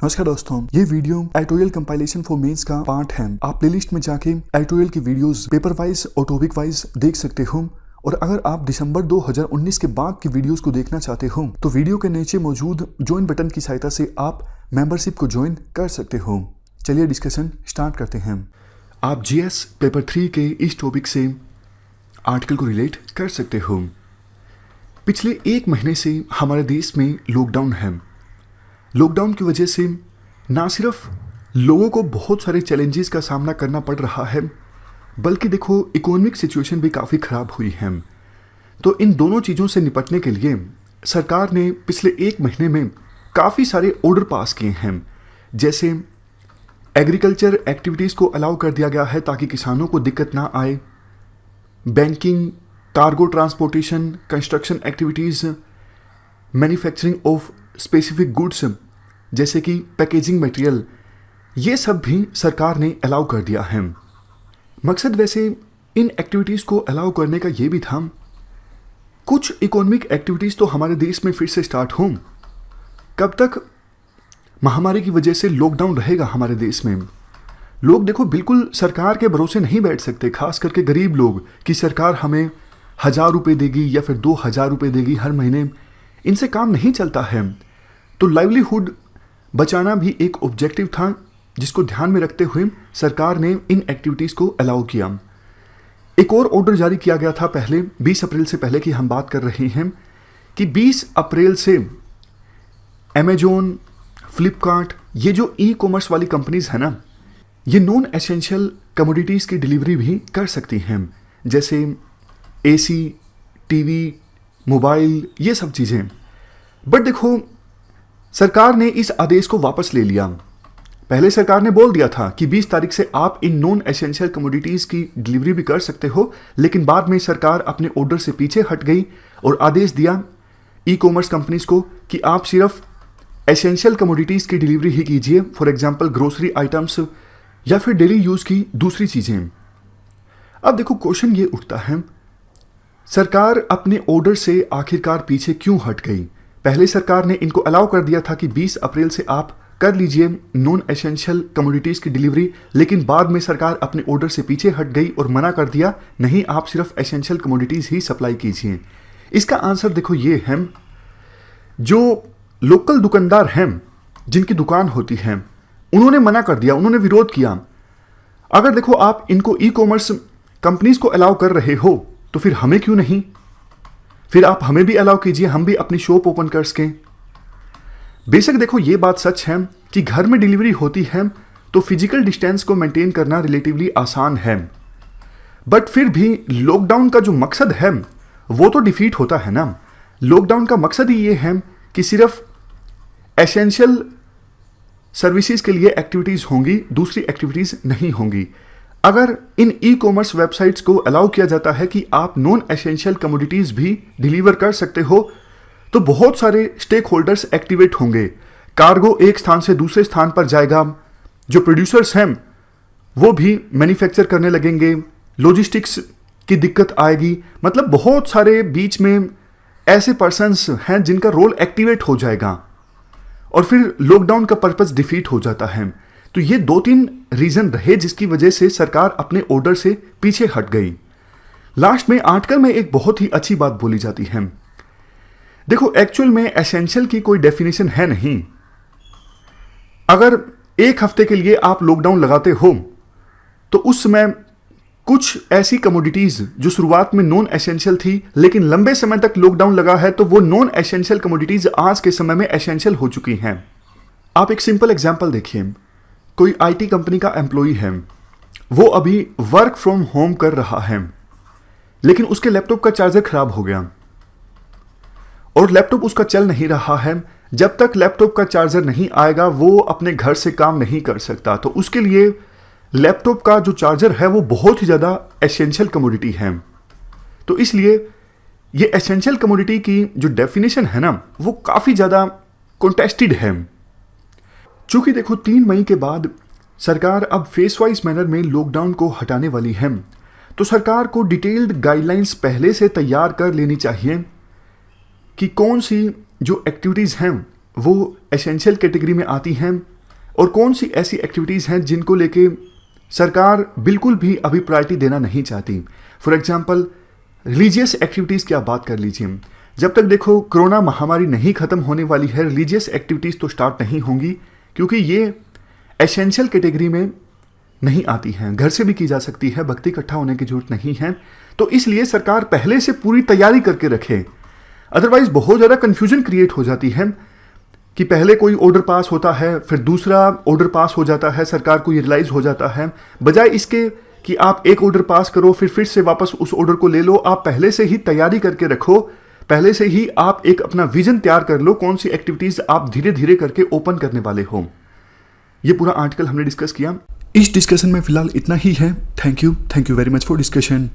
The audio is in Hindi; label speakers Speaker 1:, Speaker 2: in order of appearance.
Speaker 1: नमस्कार दोस्तों, ये video editorial compilation for mains का पार्ट है। आप प्लेलिस्ट में जाके एडिटोरियल की वीडियोस पेपर वाइज और टॉपिक वाइज देख सकते हो। और अगर आप दिसंबर 2019 के बाद की वीडियोस को देखना चाहते हो तो वीडियो के नीचे मौजूद ज्वाइन बटन की सहायता से आप मेंबरशिप को ज्वाइन कर सकते हो। चलिए डिस्कशन स्टार्ट करते हैं। आप जीएस पेपर 3 के इस टॉपिक से आर्टिकल को रिलेट कर सकते हो। पिछले एक महीने से हमारे देश में लॉकडाउन है। लॉकडाउन की वजह से ना सिर्फ लोगों को बहुत सारे चैलेंजेस का सामना करना पड़ रहा है, बल्कि देखो इकोनॉमिक सिचुएशन भी काफ़ी ख़राब हुई है। तो इन दोनों चीज़ों से निपटने के लिए सरकार ने पिछले एक महीने में काफ़ी सारे ऑर्डर पास किए हैं। जैसे एग्रीकल्चर एक्टिविटीज़ को अलाउ कर दिया गया है ताकि किसानों को दिक्कत ना आए। Banking, cargo transportation, construction activities, manufacturing of specific goods जैसे कि पैकेजिंग मटेरियल, ये सब भी सरकार ने अलाउ कर दिया है। मकसद वैसे इन एक्टिविटीज़ को अलाउ करने का ये भी था, कुछ इकोनॉमिक एक्टिविटीज़ तो हमारे देश में फिर से स्टार्ट हों। कब तक महामारी की वजह से लॉकडाउन रहेगा हमारे देश में? लोग देखो बिल्कुल सरकार के भरोसे नहीं बैठ सकते, खास करके गरीब लोग, कि सरकार हमें 1000 रुपये देगी या फिर 2000 रुपये देगी हर महीने। इनसे काम नहीं चलता है। तो लाइवलीहुड बचाना भी एक ऑब्जेक्टिव था, जिसको ध्यान में रखते हुए सरकार ने इन एक्टिविटीज़ को अलाउ किया। एक और ऑर्डर जारी किया गया था पहले 20 अप्रैल से पहले की हम बात कर रहे हैं कि 20 अप्रैल से अमेजोन, फ्लिपकार्ट, ये जो ई कॉमर्स वाली कंपनीज है ना, ये नॉन एसेंशियल कमोडिटीज़ की डिलीवरी भी कर सकती हैं। जैसे एसी, टीवी, मोबाइल, ये सब चीज़ें। बट देखो सरकार ने इस आदेश को वापस ले लिया। पहले सरकार ने बोल दिया था कि 20 तारीख से आप इन नॉन एसेंशियल कमोडिटीज़ की डिलीवरी भी कर सकते हो, लेकिन बाद में सरकार अपने ऑर्डर से पीछे हट गई और आदेश दिया ई कॉमर्स कंपनीज को कि आप सिर्फ एसेंशियल कमोडिटीज़ की डिलीवरी ही कीजिए, फॉर एग्जाम्पल ग्रोसरी आइटम्स या फिर डेली यूज़ की दूसरी चीज़ें। अब देखो क्वेश्चन ये उठता है, सरकार अपने ऑर्डर से आखिरकार पीछे क्यों हट गई? पहले सरकार ने इनको अलाउ कर दिया था कि 20 अप्रैल से आप कर लीजिए नॉन एसेंशियल कमोडिटीज़ की डिलीवरी, लेकिन बाद में सरकार अपने ऑर्डर से पीछे हट गई और मना कर दिया, नहीं आप सिर्फ एसेंशियल कमोडिटीज़ ही सप्लाई कीजिए। इसका आंसर देखो ये है, जो लोकल दुकानदार हैं जिनकी दुकान होती है, उन्होंने मना कर दिया, उन्होंने विरोध किया। अगर देखो आप इनको ई कॉमर्स कंपनीज को अलाउ कर रहे हो तो फिर हमें क्यों नहीं? फिर आप हमें भी अलाउ कीजिए, हम भी अपनी शॉप ओपन कर सकें। बेशक देखो ये बात सच है कि घर में डिलीवरी होती है तो फिजिकल डिस्टेंस को मेंटेन करना रिलेटिवली आसान है, बट फिर भी लॉकडाउन का जो मकसद है वो तो डिफीट होता है ना। लॉकडाउन का मकसद ही ये है कि सिर्फ एसेंशियल सर्विसेज के लिए एक्टिविटीज़ होंगी, दूसरी एक्टिविटीज़ नहीं होंगी। अगर इन ई कॉमर्स वेबसाइट्स को अलाउ किया जाता है कि आप नॉन एसेंशियल कमोडिटीज़ भी डिलीवर कर सकते हो, तो बहुत सारे स्टेक होल्डर्स एक्टिवेट होंगे। कार्गो एक स्थान से दूसरे स्थान पर जाएगा, जो प्रोड्यूसर्स हैं वो भी मैन्युफैक्चर करने लगेंगे, लॉजिस्टिक्स की दिक्कत आएगी। मतलब बहुत सारे बीच में ऐसे पर्सन्स हैं जिनका रोल एक्टिवेट हो जाएगा और फिर लॉकडाउन का पर्पस डिफीट हो जाता है। तो ये 2-3 रीजन रहे जिसकी वजह से सरकार अपने ऑर्डर से पीछे हट गई। लास्ट में आर्टिकल में एक बहुत ही अच्छी बात बोली जाती है। देखो एक्चुअल में एसेंशियल की कोई डेफिनेशन है नहीं। अगर एक हफ्ते के लिए आप लॉकडाउन लगाते हो तो उस समय कुछ ऐसी कमोडिटीज जो शुरुआत में नॉन एसेंशियल थी लेकिन लंबे समय तक लॉकडाउन लगा है, तो वो नॉन एसेंशियल कमोडिटीज आज के समय में एसेंशियल हो चुकी हैं। आप एक सिंपल एग्जांपल देखिए, कोई आईटी कंपनी का एम्प्लॉई है, वो अभी वर्क फ्रॉम होम कर रहा है, लेकिन उसके लैपटॉप का चार्जर खराब हो गया और लैपटॉप उसका चल नहीं रहा है। जब तक लैपटॉप का चार्जर नहीं आएगा वो अपने घर से काम नहीं कर सकता। तो उसके लिए लैपटॉप का जो चार्जर है वो बहुत ही ज़्यादा एसेंशियल कमोडिटी है। तो इसलिए ये एसेंशियल कमोडिटी की जो डेफिनेशन है ना, वो काफ़ी ज़्यादा कॉन्टेस्टेड है। चूंकि देखो 3 मई के बाद सरकार अब फेस वाइज मैनर में लॉकडाउन को हटाने वाली है, तो सरकार को डिटेल्ड गाइडलाइंस पहले से तैयार कर लेनी चाहिए कि कौन सी जो एक्टिविटीज़ हैं वो एसेंशियल कैटेगरी में आती हैं और कौन सी ऐसी एक्टिविटीज़ हैं जिनको लेके सरकार बिल्कुल भी अभी प्रायोरिटी देना नहीं चाहती। फॉर एग्जाम्पल रिलीजियस एक्टिविटीज़ की आप बात कर लीजिए। जब तक देखो कोरोना महामारी नहीं ख़त्म होने वाली है, रिलीजियस एक्टिविटीज़ तो स्टार्ट नहीं होंगी, क्योंकि ये एसेंशियल कैटेगरी में नहीं आती हैं। घर से भी की जा सकती है, भक्ति इकट्ठा होने की जरूरत नहीं है। तो इसलिए सरकार पहले से पूरी तैयारी करके रखे, अदरवाइज बहुत ज़्यादा कन्फ्यूजन क्रिएट हो जाती है कि पहले कोई ऑर्डर पास होता है, फिर दूसरा ऑर्डर पास हो जाता है, सरकार को ये रियलाइज़ हो जाता है। बजाय इसके कि आप एक ऑर्डर पास करो फिर से वापस उस ऑर्डर को ले लो, आप पहले से ही तैयारी करके रखो, पहले से ही आप एक अपना विजन तैयार कर लो, कौन सी एक्टिविटीज़ आप धीरे धीरे करके ओपन करने वाले हो। ये पूरा आर्टिकल हमने डिस्कस किया। इस डिस्कशन में फिलहाल इतना ही है। Thank you very much for discussion.